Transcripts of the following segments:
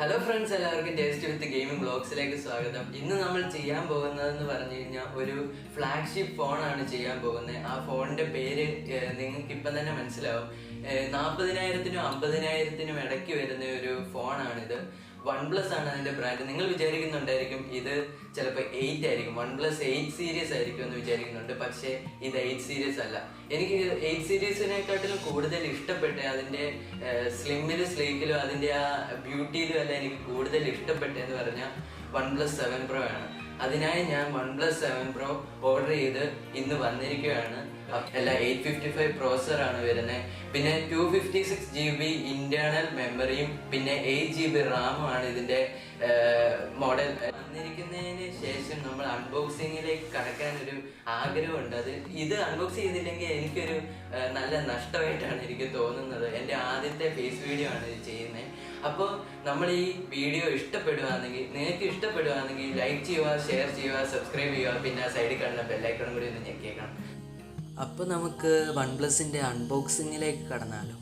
Hello friends, എല്ലാവർക്കും taste വിത്ത് gaming ബ്ലോഗ്സിലേക്ക് സ്വാഗതം. ഇന്ന് നമ്മൾ ചെയ്യാൻ പോകുന്നതെന്ന് പറഞ്ഞു കഴിഞ്ഞാൽ ഒരു ഫ്ലാഗ്ഷിപ്പ് ഫോണാണ് ചെയ്യാൻ പോകുന്നത്. ആ ഫോണിന്റെ പേര് നിങ്ങൾക്ക് ഇപ്പം തന്നെ മനസ്സിലാവും. 40,000-നും 50,000-നും ഇടയ്ക്ക് വരുന്ന ഒരു ഫോണാണിത്. OnePlus ആണ് അതിന്റെ ബ്രാൻഡ്. നിങ്ങൾ വിചാരിക്കുന്നുണ്ടായിരിക്കും ഇത് ചിലപ്പോൾ 8 ആയിരിക്കും, OnePlus 8 സീരീസ് ആയിരിക്കും എന്ന് വിചാരിക്കുന്നുണ്ട്. പക്ഷേ ഇത് 8 സീരീസ് അല്ല. എനിക്ക് 8 സീരീസിനെക്കാട്ടിലും കൂടുതൽ ഇഷ്ടപ്പെട്ട അതിന്റെ സ്ലിമ്മിലും സ്ലീക്കിലും അതിന്റെ ആ ബ്യൂട്ടിയിലും അല്ല എനിക്ക് കൂടുതൽ ഇഷ്ടപ്പെട്ടെന്ന് പറഞ്ഞാൽ OnePlus 7 Pro ആണ്. അതിനായി ഞാൻ OnePlus 7 Pro ഓർഡർ ചെയ്ത് ഇന്ന് വന്നിരിക്കുകയാണ്. എല്ലാ 855 പ്രോസറാണ് വരുന്നത്. പിന്നെ 256GB ഇന്റേണൽ മെമ്മറിയും പിന്നെ 8GB റാമും ആണ് ഇതിന്റെ മോഡൽ. വന്നിരിക്കുന്നതിന് ശേഷം നമ്മൾ അൺബോക്സിങ്ങിലേക്ക് കടക്കാൻ ഒരു ആഗ്രഹമുണ്ട്. ഇത് അൺബോക്സ് ചെയ്തില്ലെങ്കിൽ എനിക്കൊരു നല്ല നഷ്ടമായിട്ടാണ് എനിക്ക് തോന്നുന്നത്. എൻ്റെ ആദ്യത്തെ ഫേസ് വീഡിയോ ആണ് ഇത് ചെയ്യുന്നത്. അപ്പോൾ നമ്മൾ ഈ വീഡിയോ ഇഷ്ടപ്പെടുകയാണെങ്കിൽ, നിങ്ങൾക്ക് ഇഷ്ടപ്പെടുകയാണെങ്കിൽ ലൈക്ക് ചെയ്യുക, ഷെയർ ചെയ്യുക, സബ്സ്ക്രൈബ് ചെയ്യുക, പിന്നെ സൈഡിൽ കാണുന്ന ബെല്ലൈക്കണും കൂടി ഒന്ന് ഞെക്കിയേക്കണം. അപ്പോൾ നമുക്ക് OnePlusന്റെ അൺബോക്സിങ്ങിലേക്ക് കടന്നാലോ.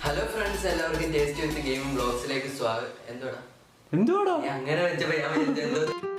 ഹലോ ഫ്രണ്ട്സ്, എല്ലാവർക്കും ടേസ്റ്റ് വിത്ത് ഗെയിമിംഗ് ബ്ലോഗ്സിലേക്ക് സ്വാഗതം. എന്തുവാടാ അങ്ങനെ വെച്ചപ്പോ ഞാൻ